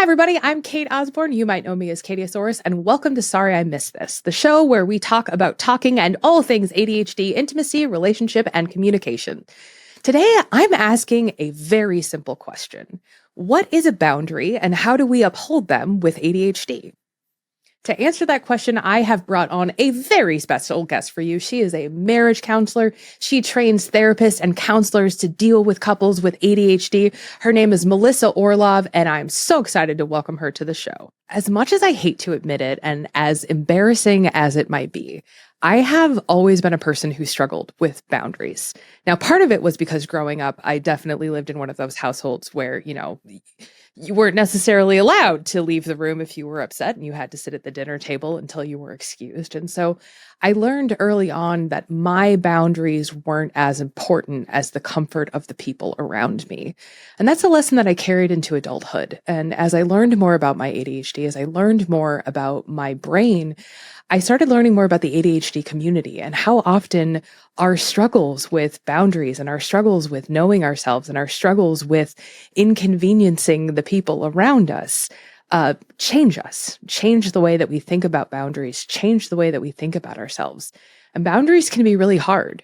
everybody, I'm Cate Osborne. You might know me as Cateosaurus, and welcome to Sorry I Missed This, the show where we talk about talking and all things ADHD, intimacy, relationship, and communication. Today, I'm asking a very simple question. What is a boundary, and how do we uphold them with ADHD? To answer that question, I have brought on a very special guest for you. She is a marriage counselor. She trains therapists and counselors to deal with couples with ADHD. Her name is Melissa Orlov, and I'm so excited to welcome her to the show. As much as I hate to admit it, and as embarrassing as it might be, I have always been a person who struggled with boundaries. Now, part of it was because growing up, I definitely lived in one of those households where, you weren't necessarily allowed to leave the room if you were upset and you had to sit at the dinner table until you were excused. And so I learned early on that my boundaries weren't as important as the comfort of the people around me. And that's a lesson that I carried into adulthood. And as I learned more about my ADHD, as I learned more about my brain, I started learning more about the ADHD community and how often our struggles with boundaries and our struggles with knowing ourselves and our struggles with inconveniencing the people around us change us, change the way that we think about boundaries, change the way that we think about ourselves. And boundaries can be really hard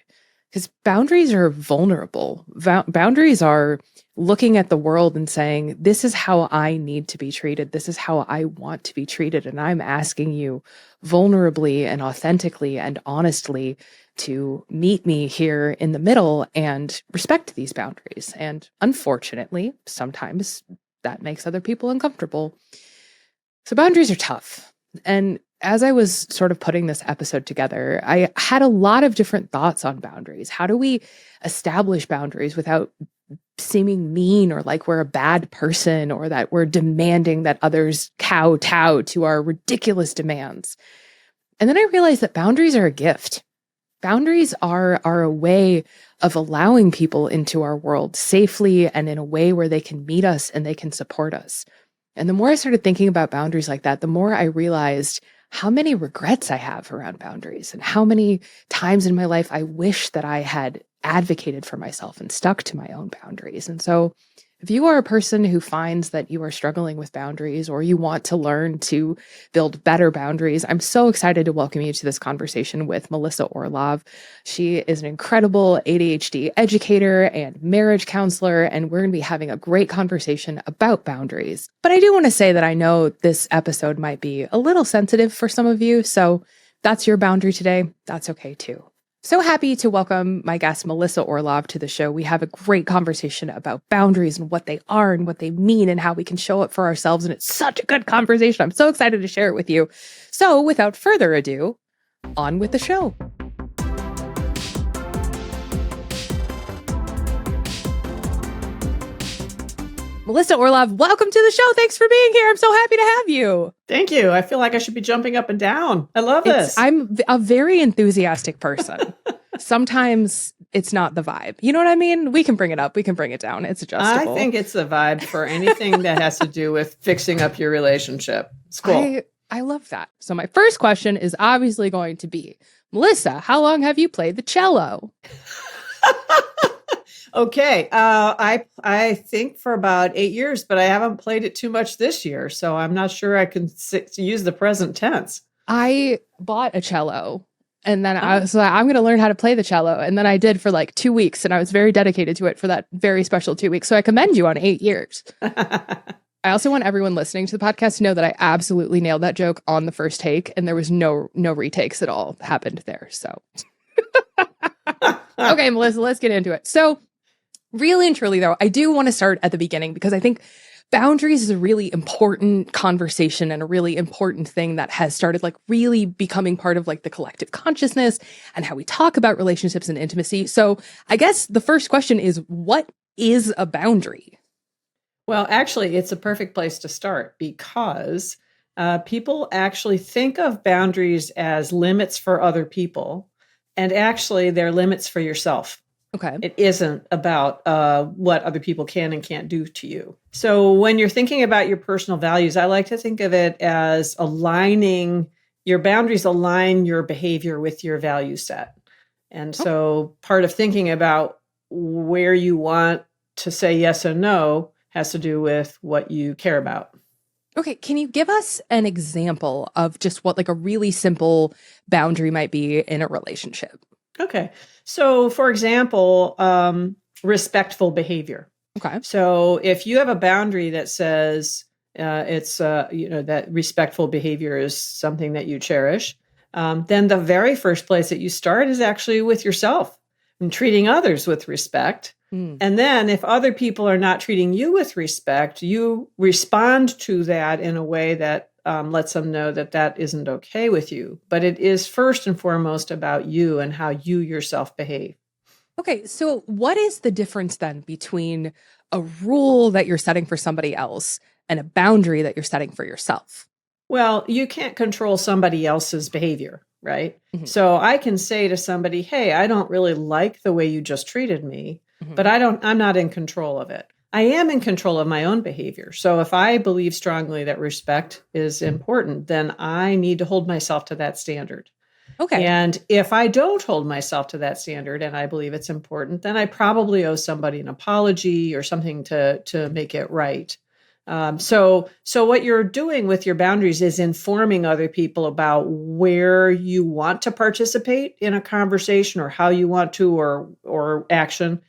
because boundaries are vulnerable. Boundaries are looking at the world and saying, this is how I need to be treated. This is how I want to be treated. And I'm asking you vulnerably and authentically and honestly to meet me here in the middle and respect these boundaries. And unfortunately, sometimes that makes other people uncomfortable. So boundaries are tough. And as I was sort of putting this episode together, I had a lot of different thoughts on boundaries. How do we establish boundaries without seeming mean or like we're a bad person or that we're demanding that others kowtow to our ridiculous demands? And then I realized that boundaries are a gift. Boundaries are a way of allowing people into our world safely and in a way where they can meet us and they can support us. And the more I started thinking about boundaries like that, the more I realized how many regrets I have around boundaries and how many times in my life I wish that I had advocated for myself and stuck to my own boundaries. And so if you are a person who finds that you are struggling with boundaries or you want to learn to build better boundaries, I'm so excited to welcome you to this conversation with Melissa Orlov. She is an incredible ADHD educator and marriage counselor, and we're going to be having a great conversation about boundaries. But I do want to say that I know this episode might be a little sensitive for some of you, so that's your boundary today. That's okay too. So happy to welcome my guest, Melissa Orlov, to the show. We have a great conversation about boundaries and what they are and what they mean and how we can show up for ourselves. And it's such a good conversation. I'm so excited to share it with you. So without further ado, on with the show. Melissa Orlov, welcome to the show. Thanks for being here. I'm so happy to have you. Thank you. I feel like I should be jumping up and down. I love this. I'm a very enthusiastic person. Sometimes it's not the vibe. You know what I mean? We can bring it up. We can bring it down. It's adjustable. I think it's the vibe for anything that has to do with fixing up your relationship. It's cool. I love that. So my first question is obviously going to be, Melissa, how long have you played the cello? Okay. I think for about 8 years, but I haven't played it too much this year. So I'm not sure I can use the present tense. I bought a cello and then I was like, I'm going to learn how to play the cello. And then I did for like 2 weeks and I was very dedicated to it for that very special 2 weeks. So I commend you on 8 years. I also want everyone listening to the podcast to know that I absolutely nailed that joke on the first take and there was no retakes at all happened there. So, okay, Melissa, let's get into it. So really and truly, though, I do want to start at the beginning because I think boundaries is a really important conversation and a really important thing that has started like really becoming part of like the collective consciousness and how we talk about relationships and intimacy. So I guess the first question is, what is a boundary? Well, actually, it's a perfect place to start because people actually think of boundaries as limits for other people, and actually they're limits for yourself. Okay. It isn't about what other people can and can't do to you. So when you're thinking about your personal values, I like to think of it as aligning your boundaries, align your behavior with your value set. And so part of thinking about where you want to say yes and no has to do with what you care about. Okay, can you give us an example of just what like a really simple boundary might be in a relationship? Okay. So, for example, respectful behavior. Okay. So, if you have a boundary that says that respectful behavior is something that you cherish, then the very first place that you start is actually with yourself and treating others with respect. Mm. And then, if other people are not treating you with respect, you respond to that in a way that lets them know that that isn't okay with you. But it is first and foremost about you and how you yourself behave. Okay, so what is the difference then between a rule that you're setting for somebody else and a boundary that you're setting for yourself? Well, you can't control somebody else's behavior, right? Mhm, So I can say to somebody, "Hey, I don't really like the way you just treated me, but mhm. I'm not in control of it. I am in control of my own behavior. So if I believe strongly that respect is important, then I need to hold myself to that standard. Okay. And if I don't hold myself to that standard and I believe it's important, then I probably owe somebody an apology or something to make it right. So what you're doing with your boundaries is informing other people about where you want to participate in a conversation or how you want to or action,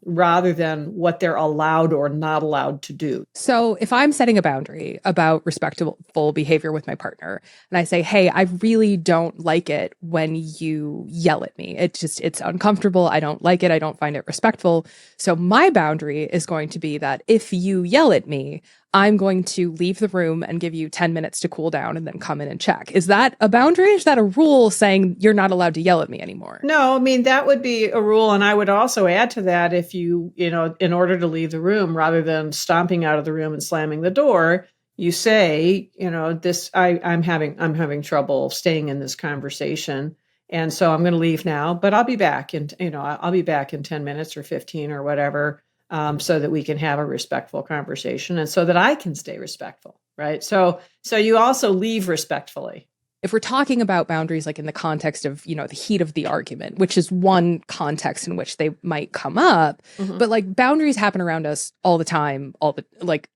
rather than what they're allowed or not allowed to do. So if I'm setting a boundary about respectful behavior with my partner and I say, "Hey, I really don't like it when you yell at me. It's uncomfortable. I don't like it. I don't find it respectful." So my boundary is going to be that if you yell at me, I'm going to leave the room and give you 10 minutes to cool down and then come in and check. Is that a boundary? Is that a rule saying you're not allowed to yell at me anymore? No, I mean, that would be a rule. And I would also add to that if in order to leave the room, rather than stomping out of the room and slamming the door, you say, I'm having trouble staying in this conversation. And so I'm going to leave now, but I'll be back I'll be back in 10 minutes or 15 or whatever, so that we can have a respectful conversation and so that I can stay respectful. Right. So you also leave respectfully. If we're talking about boundaries like in the context of the heat of the argument, which is one context in which they might come up, Mhm. but like boundaries happen around us all the time, all the like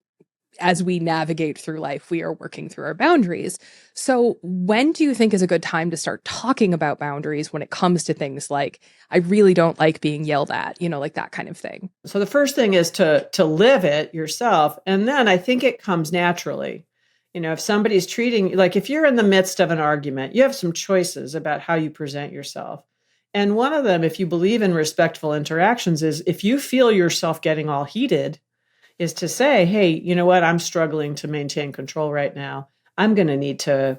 as we navigate through life, we are working through our boundaries. So when do you think is a good time to start talking about boundaries when it comes to things like I really don't like being yelled at, like that kind of thing? So the first thing is to live it yourself, and then I think it comes naturally. If somebody's treating, like, if you're in the midst of an argument, you have some choices about how you present yourself. And one of them, if you believe in respectful interactions, is if you feel yourself getting all heated, is to say, "Hey, you know what? I'm struggling to maintain control right now. I'm going to need to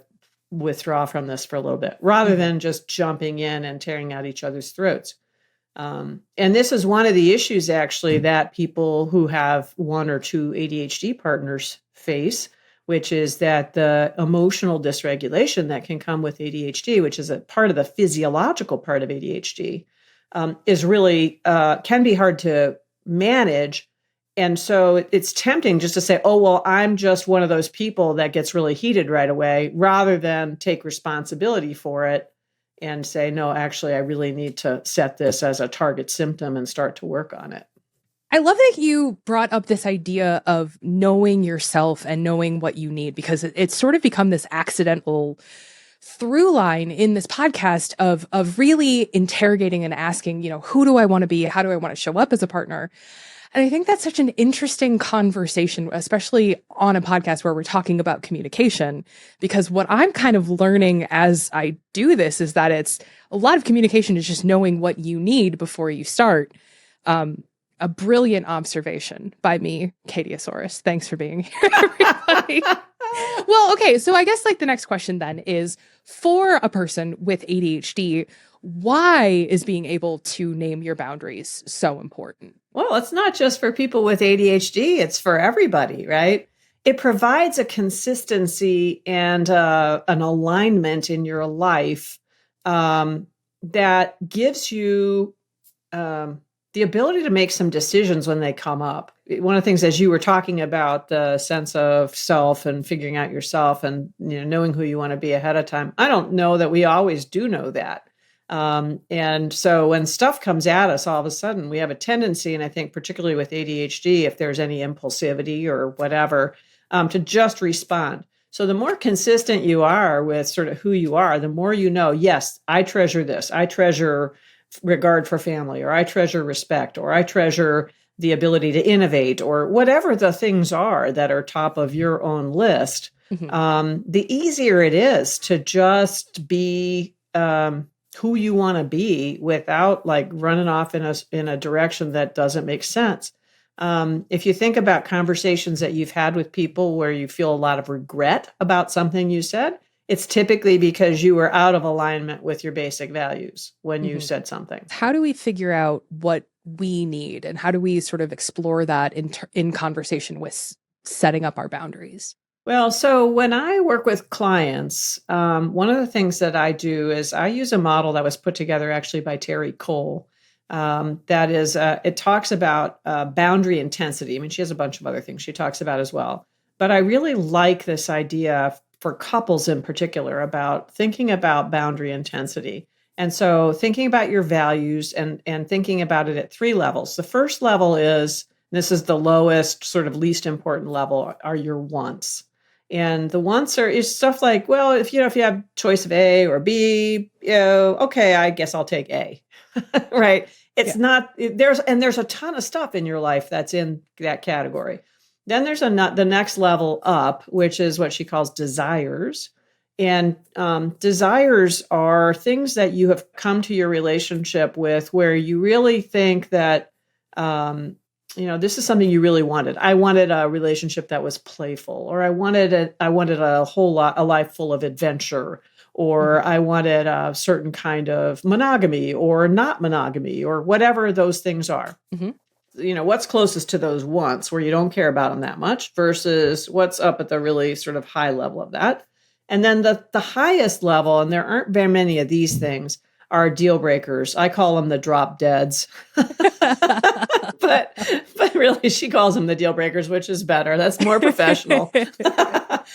withdraw from this for a little bit," rather Mhm. than just jumping in and tearing out each other's throats. And this is one of the issues, actually, that people who have one or two ADHD partners face, which is that the emotional dysregulation that can come with ADHD, which is a part of the physiological part of ADHD, is really can be hard to manage. And so it's tempting just to say, "Oh, well, I'm just one of those people that gets really heated right away," rather than take responsibility for it and say, "No, actually, I really need to set this as a target symptom and start to work on it." I love that you brought up this idea of knowing yourself and knowing what you need because it's sort of become this accidental through line in this podcast of really interrogating and asking, who do I want to be? How do I want to show up as a partner? And I think that's such an interesting conversation, especially on a podcast where we're talking about communication, because what I'm kind of learning as I do this is that it's a lot of communication is just knowing what you need before you start. Um, a brilliant observation by me, Catiosaurus. Thanks for being here, everybody. Well, okay. So I guess like the next question then is for a person with ADHD, why is being able to name your boundaries so important? Well, it's not just for people with ADHD, it's for everybody, right? It provides a consistency and an alignment in your life, that gives you um, the ability to make some decisions when they come up. One of the things, as you were talking about the sense of self and figuring out yourself and knowing who you want to be ahead of time, I don't know that we always do know that. And so when stuff comes at us, all of a sudden we have a tendency, and I think particularly with ADHD, if there's any impulsivity or whatever, to just respond. So the more consistent you are with sort of who you are, the more you know, yes, I treasure this. I treasure regard for family, or I treasure respect, or I treasure the ability to innovate, or whatever the things are that are top of your own list. The easier it is to just be who you want to be without like running off in a direction that doesn't make sense. If you think about conversations that you've had with people where you feel a lot of regret about something you said, it's typically because you were out of alignment with your basic values when you said something. How do we figure out what we need, and how do we sort of explore that in conversation with setting up our boundaries? Well, so when I work with clients, one of the things that I do is I use a model that was put together actually by Terry Cole. That is, it talks about boundary intensity. I mean, she has a bunch of other things she talks about as well. But I really like this idea for couples in particular about thinking about boundary intensity. And so thinking about your values and thinking about it at 3 levels. The first level is, this is the lowest, sort of least important level, are your wants. And the wants is stuff like, well, if you have choice of A or B, okay, I guess I'll take A. Right? It's not there's a ton of stuff in your life that's in that category. Then there's the next level up, which is what she calls desires. And desires are things that you have come to your relationship with where you really think that this is something you really wanted. I wanted a relationship that was playful, or I wanted a life full of adventure, or I wanted a certain kind of monogamy or not monogamy, or whatever those things are. What's closest to those wants where you don't care about them that much versus what's up at the really sort of high level of that. And then the highest level, and there aren't very many of these things, are deal breakers. I call them the drop deads. but really she calls them the deal breakers, which is better. That's more professional. But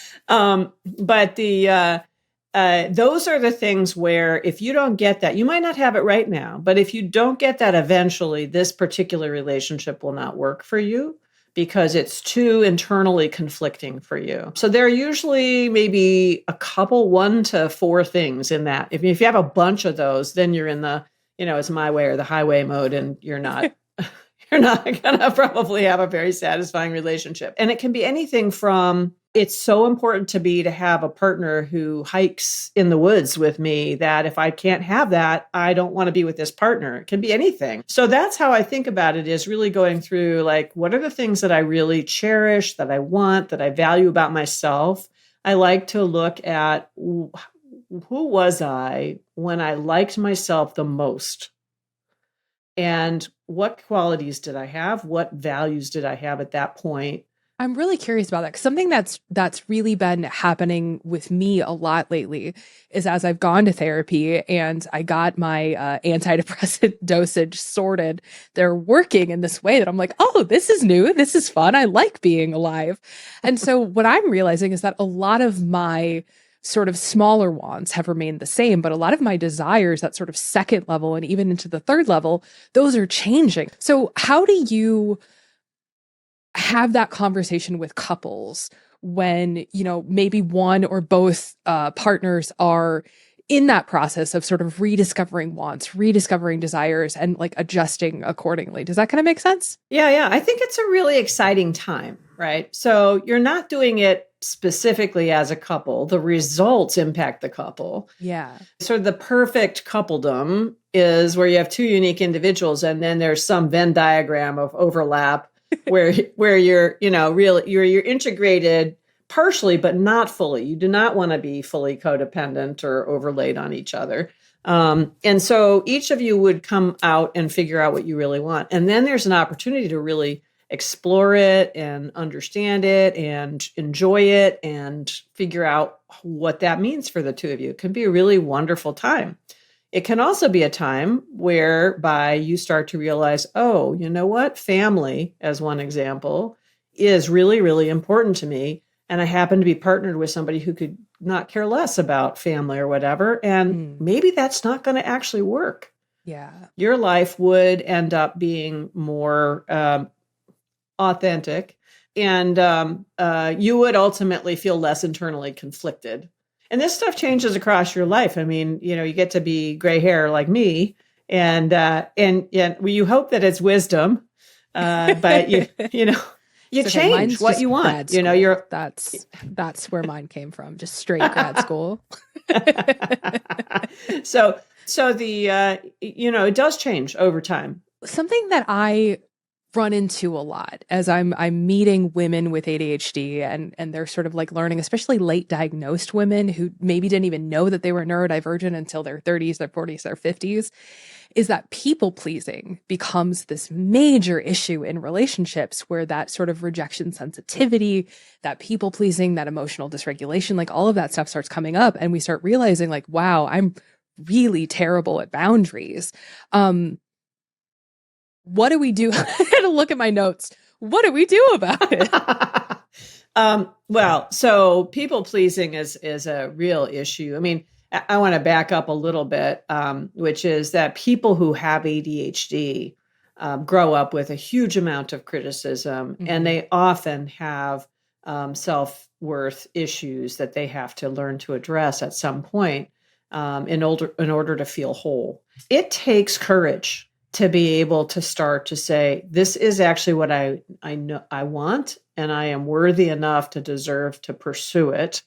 those are the things where if you don't get that, you might not have it right now, but if you don't get that eventually, this particular relationship will not work for you because it's too internally conflicting for you. So there are usually maybe a couple, 1 to 4 things in that. If you have a bunch of those, then you're in the, it's my way or the highway mode, and you're not going to probably have a very satisfying relationship. And it can be anything from, it's so important to me to have a partner who hikes in the woods with me that if I can't have that, I don't want to be with this partner. It can be anything. So that's how I think about it, is really going through like, what are the things that I really cherish, that I want, that I value about myself? I like to look at who was I when I liked myself the most? And what qualities did I have? What values did I have at that point? I'm really curious about that, because something that's really been happening with me a lot lately is, as I've gone to therapy and I got my antidepressant dosage sorted, they're working in this way that I'm like, oh, this is new. This is fun. I like being alive. And so what I'm realizing is that a lot of my sort of smaller wants have remained the same, but a lot of my desires, that sort of second level and even into the third level, those are changing. So how do you have that conversation with couples when, maybe one or both partners are in that process of sort of rediscovering wants, rediscovering desires, and like adjusting accordingly? Does that kind of make sense? Yeah. I think it's a really exciting time, right? So you're not doing it specifically as a couple. The results impact the couple. Yeah. Sort of the perfect coupledom is where you have 2 unique individuals, and then there's some Venn diagram of overlap where you're, you're integrated partially, but not fully. You do not want to be fully codependent or overlaid on each other. And so each of you would come out and figure out what you really want. And then there's an opportunity to really explore it and understand it and enjoy it and figure out what that means for the 2 of you. It can be a really wonderful time. It can also be a time whereby you start to realize, oh, you know what? Family, as one example, is really, really important to me. And I happen to be partnered with somebody who could not care less about family or whatever. And maybe that's not going to actually work. Yeah. Your life would end up being more authentic you would ultimately feel less internally conflicted. And this stuff changes across your life. I mean, you get to be gray hair like me, and you hope that it's wisdom, but you So, change what you want. You're that's where mine came from, just straight grad school. So it does change over time. Something that I run into a lot as I'm meeting women with ADHD and they're sort of like learning, especially late diagnosed women who maybe didn't even know that they were neurodivergent until their 30s, their 40s, their 50s, is that people pleasing becomes this major issue in relationships, where that sort of rejection sensitivity, that people pleasing, that emotional dysregulation, like all of that stuff starts coming up, and we start realizing like, wow, I'm really terrible at boundaries. What do we do? I had to look at my notes. What do we do about it? Well, so people pleasing is a real issue. I mean, I want to back up a little bit, which is that people who have ADHD grow up with a huge amount of criticism, and they often have self-worth issues that they have to learn to address at some point in order to feel whole. It takes courage to be able to start to say, this is actually what I know I want, and I am worthy enough to deserve to pursue it.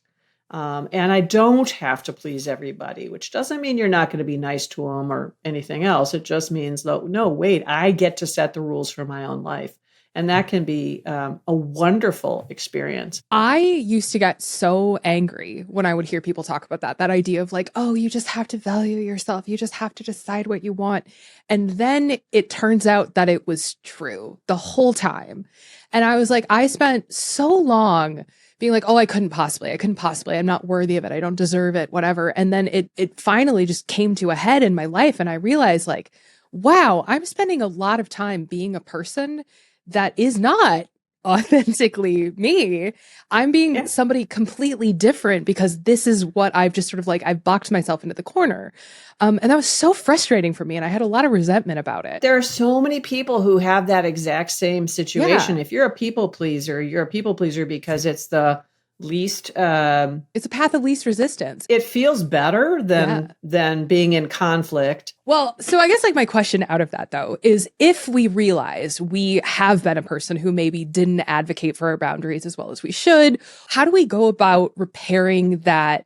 And I don't have to please everybody, which doesn't mean you're not going to be nice to them or anything else. It just means, no, wait, I get to set the rules for my own life. And that can be a wonderful experience. I used to get so angry when I would hear people talk about that idea of like, oh, you just have to value yourself. You just have to decide what you want. And then it turns out that it was true the whole time. And I was like, I spent so long being like, oh, I couldn't possibly, I'm not worthy of it. I don't deserve it, whatever. And then it finally just came to a head in my life. And I realized like, wow, I'm spending a lot of time being a person that is not authentically me. I'm being somebody completely different because this is what I've just sort of like, I've boxed myself into the corner. And that was so frustrating for me. And I had a lot of resentment about it. There are so many people who have that exact same situation. Yeah. If you're a people pleaser because it's the least it's a path of least resistance. It feels better than being in conflict. Well, so I guess like my question out of that though is, if we realize we have been a person who maybe didn't advocate for our boundaries as well as we should, how do we go about repairing that?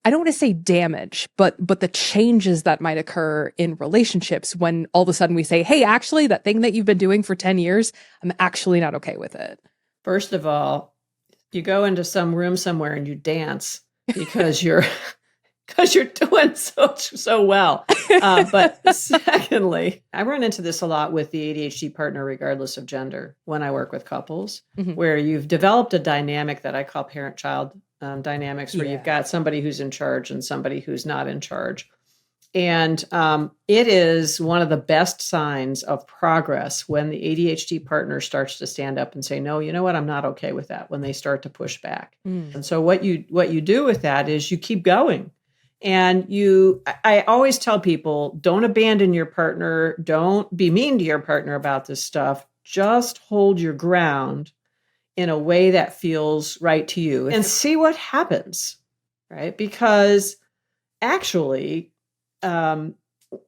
I don't want to say damage, but the changes that might occur in relationships when all of a sudden we say, hey, actually that thing that you've been doing for 10 years, I'm actually not okay with it. First of all, you go into some room somewhere and you dance because you're doing so well. But secondly, I run into this a lot with the ADHD partner, regardless of gender, when I work with couples, where you've developed a dynamic that I call parent-child dynamics, where you've got somebody who's in charge and somebody who's not in charge. And it is one of the best signs of progress when the ADHD partner starts to stand up and say, no, you know what? I'm not okay with that, when they start to push back. And so what you do with that is you keep going. And I always tell people, don't abandon your partner. Don't be mean to your partner about this stuff. Just hold your ground in a way that feels right to you and see what happens, right? Because actually,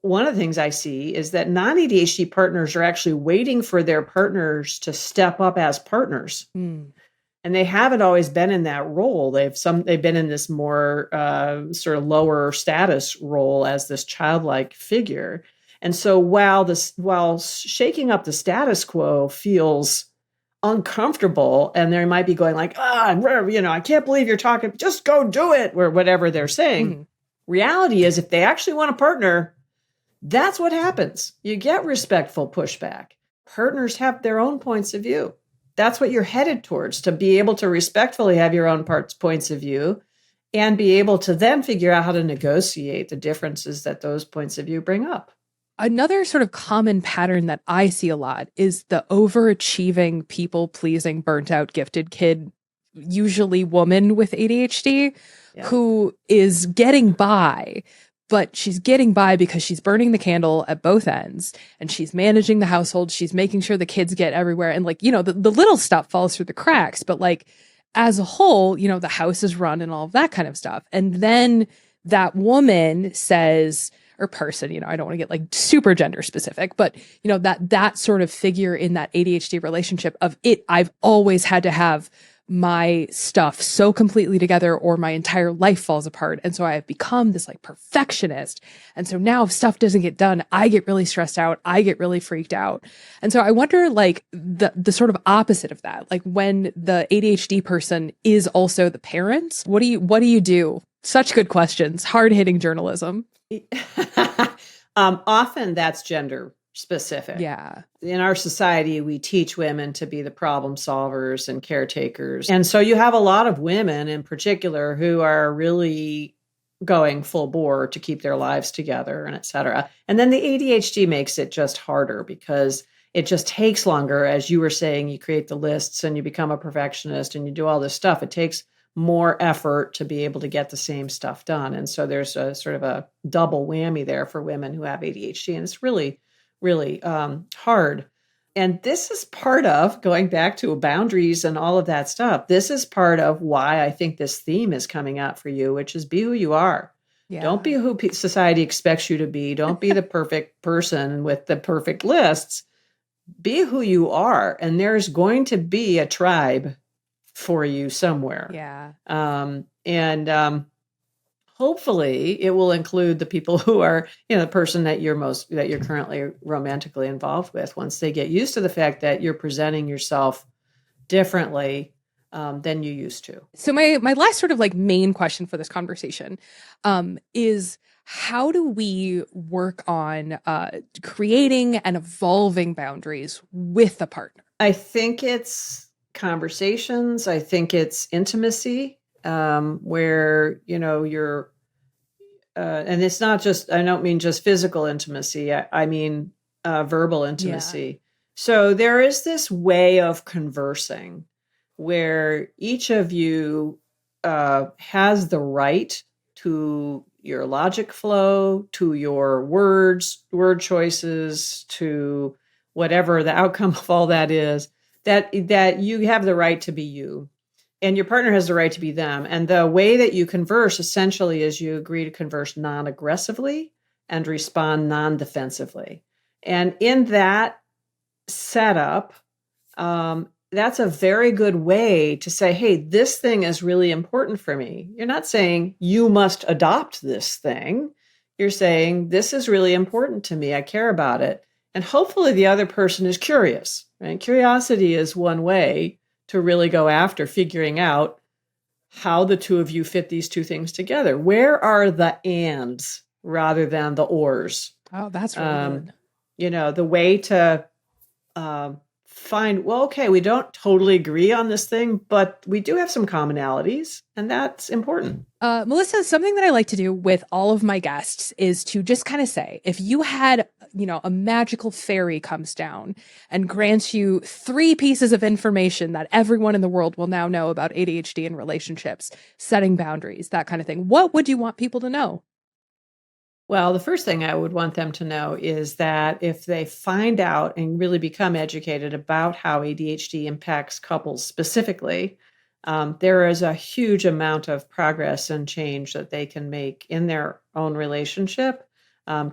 one of the things I see is that non-ADHD partners are actually waiting for their partners to step up as partners. And they haven't always been in that role. They've been in this more sort of lower status role as this childlike figure. And so while shaking up the status quo feels uncomfortable, and they might be going like, I can't believe you're talking, just go do it, or whatever they're saying. Reality is, if they actually want a partner, that's what happens. You get respectful pushback. Partners have their own points of view. That's what you're headed towards, to be able to respectfully have your own points of view and be able to then figure out how to negotiate the differences that those points of view bring up. Another sort of common pattern that I see a lot is the overachieving, people-pleasing, burnt-out, gifted kid, usually woman with ADHD, who is getting by, but she's getting by because she's burning the candle at both ends and she's managing the household. She's making sure the kids get everywhere. And like, the little stuff falls through the cracks, but like as a whole, the house is run and all of that kind of stuff. And then that woman says, or person, I don't want to get like super gender specific, but that sort of figure in that ADHD relationship of I've always had to have my stuff so completely together or my entire life falls apart. And so I have become this like perfectionist. And so now if stuff doesn't get done, I get really stressed out. I get really freaked out. And so I wonder like the sort of opposite of that, like when the ADHD person is also the parent, what do you do? Such good questions, hard hitting journalism. Often that's gender specific. Yeah. In our society, we teach women to be the problem solvers and caretakers. And so you have a lot of women in particular who are really going full bore to keep their lives together and et cetera. And then the ADHD makes it just harder because it just takes longer. As you were saying, you create the lists and you become a perfectionist and you do all this stuff. It takes more effort to be able to get the same stuff done. And so there's a sort of a double whammy there for women who have ADHD. And it's really hard. And this is part of going back to boundaries and all of that stuff. This is part of why I think this theme is coming out for you, which is be who you are. Yeah. Don't be who society expects you to be. Don't be the perfect person with the perfect lists. Be who you are. And there's going to be a tribe for you somewhere. Yeah. Hopefully it will include the people who are, the person that you're currently romantically involved with, once they get used to the fact that you're presenting yourself differently than you used to. So my last sort of like main question for this conversation is how do we work on creating and evolving boundaries with a partner? I think it's conversations. I think it's intimacy. Where, you're, and it's not just, I don't mean just physical intimacy. I mean, verbal intimacy. Yeah. So there is this way of conversing where each of you, has the right to your logic flow, to your word choices, to whatever the outcome of all that is, that you have the right to be you. And your partner has the right to be them. And the way that you converse essentially is you agree to converse non-aggressively and respond non-defensively. And in that setup, that's a very good way to say, hey, this thing is really important for me. You're not saying you must adopt this thing. You're saying this is really important to me. I care about it. And hopefully the other person is curious. Right? Curiosity is one way to really go after figuring out how the two of you fit these two things together. Where are the ands rather than the ors? Oh, that's really good. The way to find, well, okay, we don't totally agree on this thing, but we do have some commonalities, and that's important. Melissa, something that I like to do with all of my guests is to just kind of say, if you had, a magical fairy comes down and grants you 3 pieces of information that everyone in the world will now know about ADHD and relationships, setting boundaries, that kind of thing, what would you want people to know? Well, the first thing I would want them to know is that if they find out and really become educated about how ADHD impacts couples specifically, there is a huge amount of progress and change that they can make in their own relationship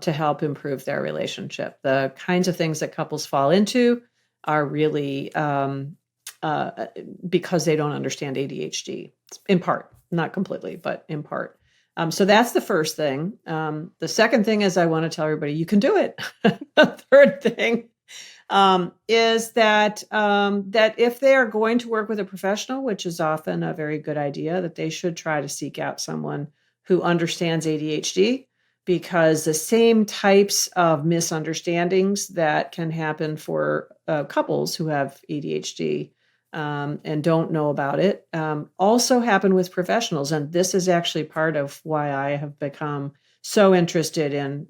to help improve their relationship. The kinds of things that couples fall into are really because they don't understand ADHD, in part, not completely, but in part. So that's the first thing. The second thing is I want to tell everybody you can do it. The third thing is that if they are going to work with a professional, which is often a very good idea, that they should try to seek out someone who understands ADHD, because the same types of misunderstandings that can happen for couples who have ADHD and don't know about it also happen with professionals. And this is actually part of why I have become so interested in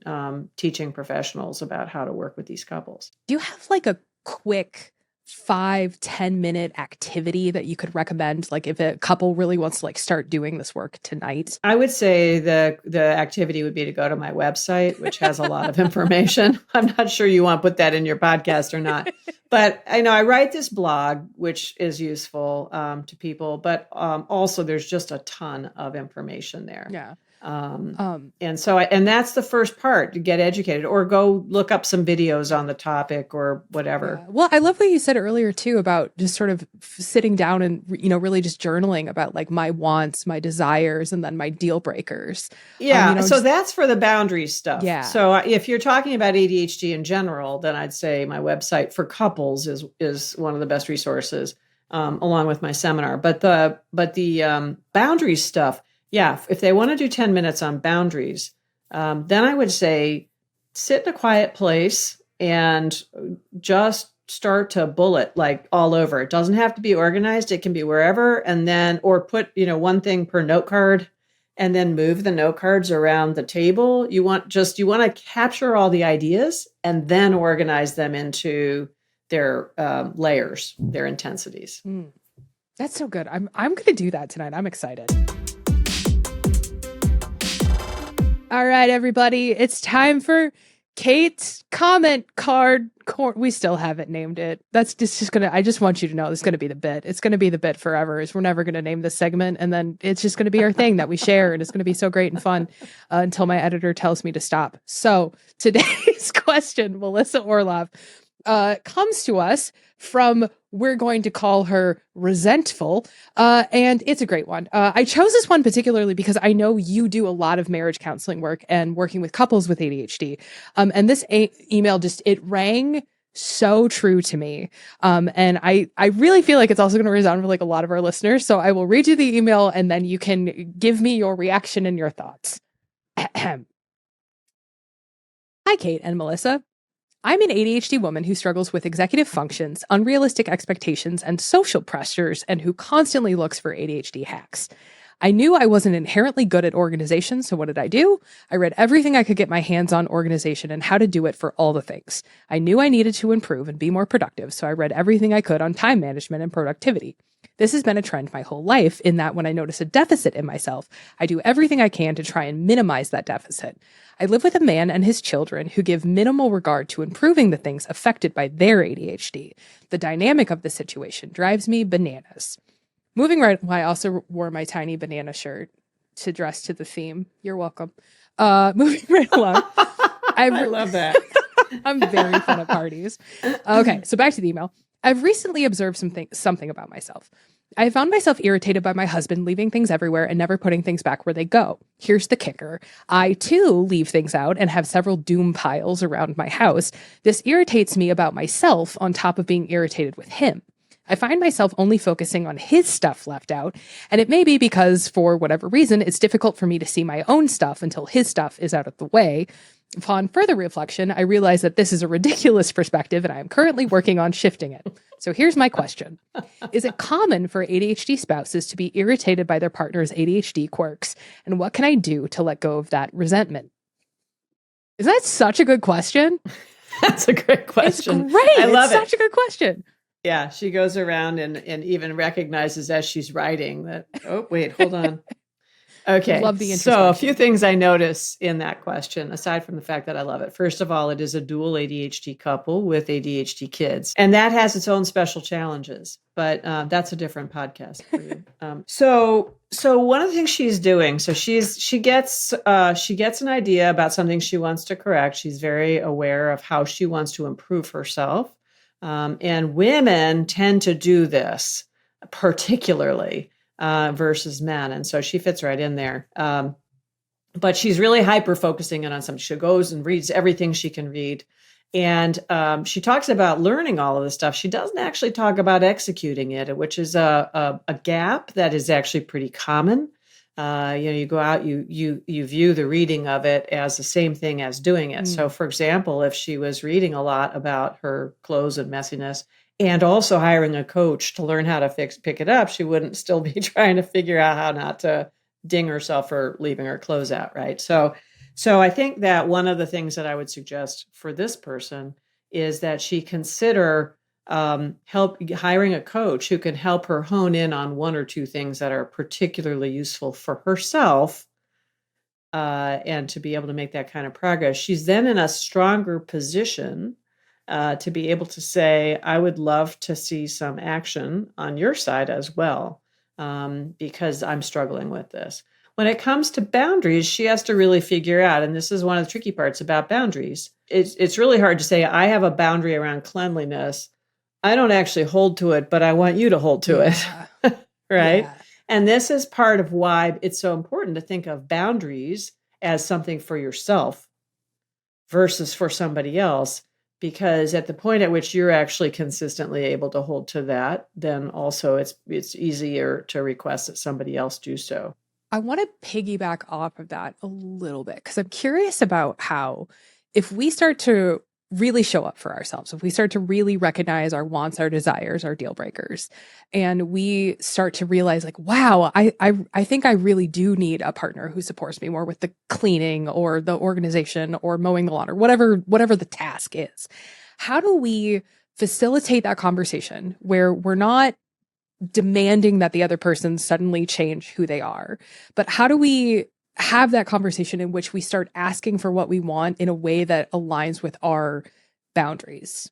teaching professionals about how to work with these couples. Do you have like a quick 5-10 minute activity that you could recommend? Like if a couple really wants to like start doing this work tonight? I would say the activity would be to go to my website, which has a lot of information. I'm not sure you want to put that in your podcast or not, but I know I write this blog, which is useful to people, but also there's just a ton of information there. Yeah. And so, and that's the first part, to get educated or go look up some videos on the topic or whatever. Yeah. Well, I love what you said earlier too, about just sort of sitting down and, really just journaling about like my wants, my desires, and then my deal breakers. Yeah. So that's for the boundary stuff. Yeah. So if you're talking about ADHD in general, then I'd say my website for couples is one of the best resources, along with my seminar. But the boundary stuff, yeah, if they want to do 10 minutes on boundaries, then I would say sit in a quiet place and just start to bullet like all over. It doesn't have to be organized. It can be wherever. And then, or put, one thing per note card and then move the note cards around the table. You want to capture all the ideas and then organize them into their layers, their intensities. That's so good. I'm going to do that tonight. I'm excited. All right, everybody, it's time for Cate's comment card. We still haven't named it. That's just gonna, I just want you to know this is gonna be the bit. It's gonna be the bit forever. Is we're never gonna name this segment, and then it's just gonna be our thing that we share, and it's gonna be so great and fun until my editor tells me to stop. So today's question, Melissa Orlov, comes to us from, we're going to call her Resentful, and it's a great one. I chose this one particularly because I know you do a lot of marriage counseling work and working with couples with ADHD, and this email it rang so true to me, and I really feel like it's also going to resound with like a lot of our listeners, so I will read you the email and then you can give me your reaction and your thoughts. Hi, Cate and Melissa. I'm an ADHD woman who struggles with executive functions, unrealistic expectations, and social pressures, and who constantly looks for ADHD hacks. I knew I wasn't inherently good at organization, so what did I do? I read everything I could get my hands on organization and how to do it for all the things. I knew I needed to improve and be more productive, so I read everything I could on time management and productivity. This has been a trend my whole life, in that when I notice a deficit in myself, I do everything I can to try and minimize that deficit. I live with a man and his children who give minimal regard to improving the things affected by their ADHD. The dynamic of the situation drives me bananas. Moving right, I also wore my tiny banana shirt to dress to the theme. You're welcome. Moving right along. I love that. I'm very fun at parties. Okay, so back to the email. I've recently observed something about myself. I found myself irritated by my husband leaving things everywhere and never putting things back where they go. Here's the kicker. I, too, leave things out and have several doom piles around my house. This irritates me about myself on top of being irritated with him. I find myself only focusing on his stuff left out, and it may be because, for whatever reason, it's difficult for me to see my own stuff until his stuff is out of the way. Upon further reflection, I realize that this is a ridiculous perspective, and I am currently working on shifting it. So here's my question. Is it common for ADHD spouses to be irritated by their partner's ADHD quirks? And what can I do to let go of that resentment? Isn't that such a good question? That's a great question. It's great. I love it. Such a good question. Yeah, she goes around and even recognizes as she's writing that, oh, wait, hold on. Okay, love the so a few things I notice in that question, aside from the fact that I love it. First of all, it is a dual ADHD couple with ADHD kids, and that has its own special challenges, but that's a different podcast for you. So one of the things she's doing, so she gets an idea about something she wants to correct. She's very aware of how she wants to improve herself, and women tend to do this particularly. Versus men. And so she fits right in there. But she's really hyper-focusing in on something. She goes and reads everything she can read. And she talks about learning all of this stuff. She doesn't actually talk about executing it, which is a gap that is actually pretty common. You go out, you view the reading of it as the same thing as doing it. So, for example, if she was reading a lot about her clothes and messiness, and also hiring a coach to learn how to pick it up, she wouldn't still be trying to figure out how not to ding herself for leaving her clothes out, right? So I think that one of the things that I would suggest for this person is that she consider help hiring a coach who can help her hone in on one or two things that are particularly useful for herself, and to be able to make that kind of progress. She's then in a stronger position to be able to say, I would love to see some action on your side as well, because I'm struggling with this. When it comes to boundaries, she has to really figure out, and this is one of the tricky parts about boundaries. It's really hard to say, I have a boundary around cleanliness. I don't actually hold to it, but I want you to hold to it. Right? Yeah. And this is part of why it's so important to think of boundaries as something for yourself versus for somebody else. Because at the point at which you're actually consistently able to hold to that, then also it's easier to request that somebody else do so. I want to piggyback off of that a little bit because I'm curious about how, if we start to really show up for ourselves, if we start to really recognize our wants, our desires, our deal breakers, and we start to realize, like, wow, I think I really do need a partner who supports me more with the cleaning or the organization or mowing the lawn or whatever the task is. How do we facilitate that conversation where we're not demanding that the other person suddenly change who they are, but how do we have that conversation in which we start asking for what we want in a way that aligns with our boundaries?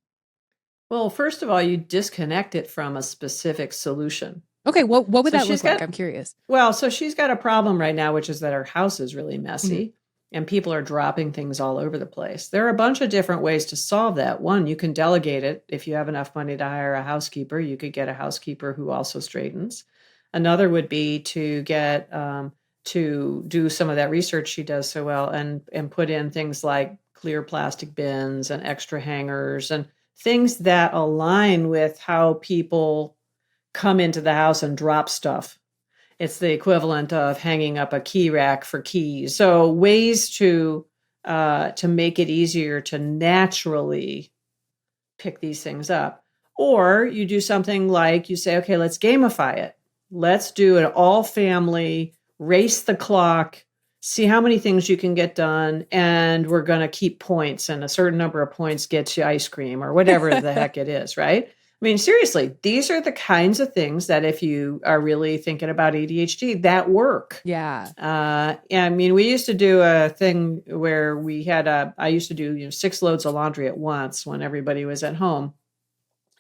Well, first of all, you disconnect it from a specific solution. Okay, what would So that she's look like? got, I'm curious. well, so she's got a problem right now, which is that her house is really messy and people are dropping things all over the place. There are a bunch of different ways to solve that. One, you can delegate it. If you have enough money to hire a housekeeper, you could get a housekeeper who also straightens. Another would be to get to do some of that research she does so well and put in things like clear plastic bins and extra hangers and things that align with how people come into the house and drop stuff. It's the equivalent of hanging up a key rack for keys. So ways to make it easier to naturally pick these things up. Or you do something like you say, okay, let's gamify it. Let's do an all family, race the clock, see how many things you can get done. And we're going to keep points, and a certain number of points gets you ice cream or whatever the heck it is, right? I mean, seriously, these are the kinds of things that if you are really thinking about ADHD, that work. Yeah. I mean, we used to do a thing where I used to do 6 loads of laundry at once when everybody was at home.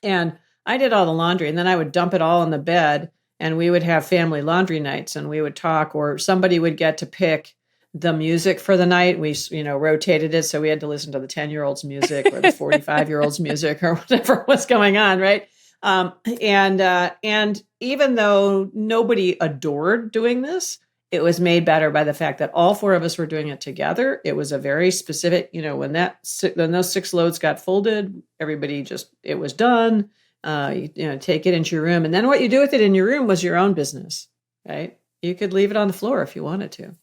And I did all the laundry, and then I would dump it all in the bed, and we would have family laundry nights, and we would talk, or somebody would get to pick the music for the night. We, rotated it. So we had to listen to the 10-year-old's music or the 45-year-old's music or whatever was going on. Right. And even though nobody adored doing this, it was made better by the fact that all 4 of us were doing it together. It was a very specific, when those 6 loads got folded, everybody it was done. Take it into your room. And then what you do with it in your room was your own business, right? You could leave it on the floor if you wanted to.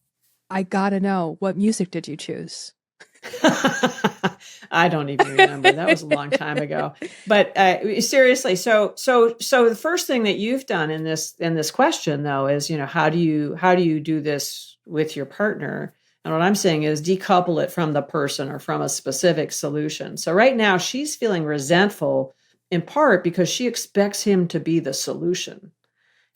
I gotta know, what music did you choose? I don't even remember. That was a long time ago. But seriously, so the first thing that you've done in this question, though, is how do you do this with your partner? And what I'm saying is decouple it from the person or from a specific solution. So right now she's feeling resentful in part because she expects him to be the solution.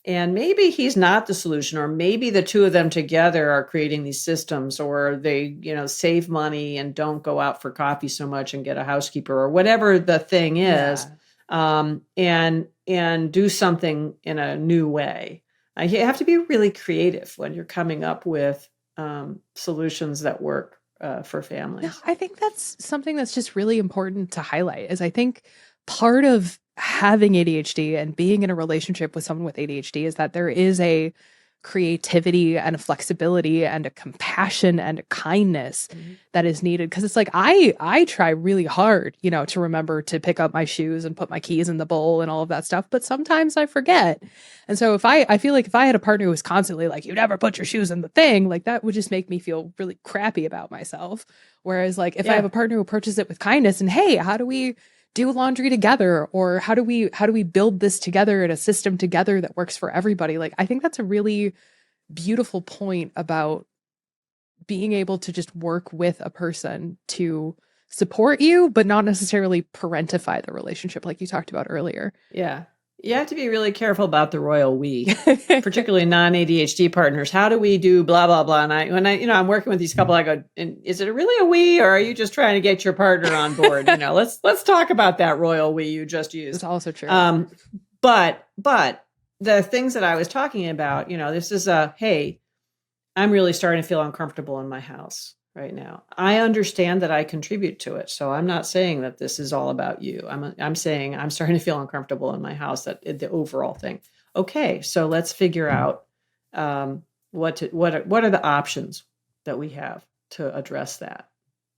And maybe he's not the solution, or maybe the 2 of them together are creating these systems, or they, save money and don't go out for coffee so much and get a housekeeper or whatever the thing is, and do something in a new way. You have to be really creative when you're coming up with solutions that work for families. Yeah, I think that's something that's just really important to highlight, is I think part of having ADHD and being in a relationship with someone with ADHD is that there is a creativity and a flexibility and a compassion and a kindness that is needed. Cause it's like, I try really hard, to remember to pick up my shoes and put my keys in the bowl and all of that stuff. But sometimes I forget. And so I feel like if I had a partner who was constantly like, you never put your shoes in the thing, like that would just make me feel really crappy about myself. Whereas like, if I have a partner who approaches it with kindness and, hey, how do we do laundry together, or how do we build this together in a system together that works for everybody? Like, I think that's a really beautiful point about being able to just work with a person to support you, but not necessarily parentify the relationship like you talked about earlier. Yeah. You have to be really careful about the royal we, particularly non-ADHD partners. How do we do blah, blah, blah? And when I'm working with these couple, I go, is it really a we, or are you just trying to get your partner on board? Let's talk about that royal we you just used. It's also true. But the things that I was talking about, this is hey, I'm really starting to feel uncomfortable in my house right now. I understand that I contribute to it. So I'm not saying that this is all about you. I'm saying I'm starting to feel uncomfortable in my house, that the overall thing. Okay, so let's figure out what are the options that we have to address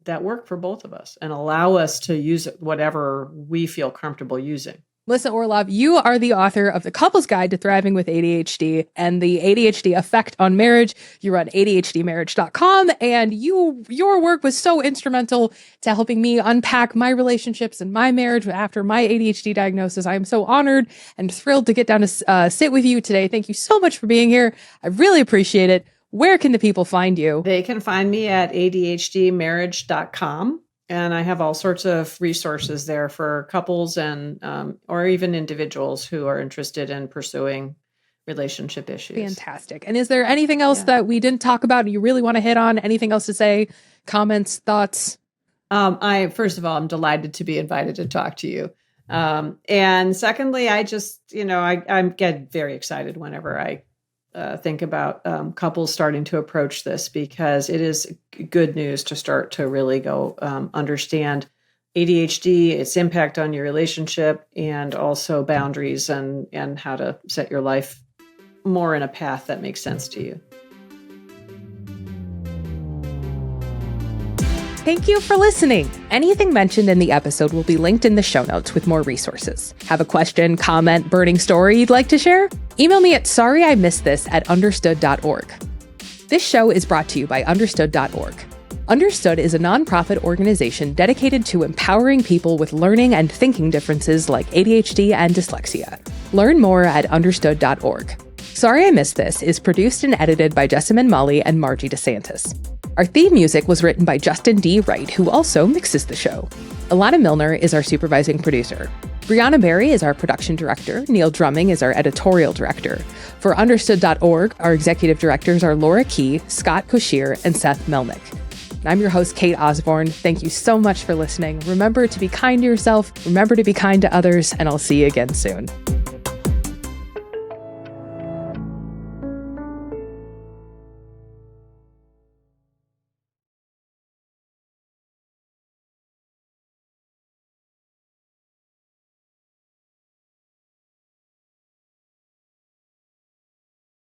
that work for both of us and allow us to use whatever we feel comfortable using. Melissa Orlov, you are the author of The Couple's Guide to Thriving with ADHD and the ADHD Effect on Marriage. You run ADHDmarriage.com, and your work was so instrumental to helping me unpack my relationships and my marriage after my ADHD diagnosis. I am so honored and thrilled to get down to sit with you today. Thank you so much for being here. I really appreciate it. Where can the people find you? They can find me at ADHDmarriage.com. And I have all sorts of resources there for couples and or even individuals who are interested in pursuing relationship issues. Fantastic. And is there anything else that we didn't talk about and you really want to hit on? Anything else to say? Comments, thoughts? First of all, I'm delighted to be invited to talk to you. And secondly, I just, I get very excited whenever I think about couples starting to approach this, because it is good news to start to really go understand ADHD, its impact on your relationship, and also boundaries and how to set your life more in a path that makes sense to you. Thank you for listening. Anything mentioned in the episode will be linked in the show notes with more resources. Have a question, comment, burning story you'd like to share? Email me at sorryimissedthis@understood.org. This show is brought to you by understood.org. Understood is a nonprofit organization dedicated to empowering people with learning and thinking differences like ADHD and dyslexia. Learn more at understood.org. Sorry I Missed This is produced and edited by Jessamine Molly and Margie DeSantis. Our theme music was written by Justin D. Wright, who also mixes the show. Alana Milner is our supervising producer. Brianna Berry is our production director. Neil Drumming is our editorial director. For Understood.org, our executive directors are Laura Key, Scott Koshier, and Seth Melnick. I'm your host, Cate Osborne. Thank you so much for listening. Remember to be kind to yourself, remember to be kind to others, and I'll see you again soon.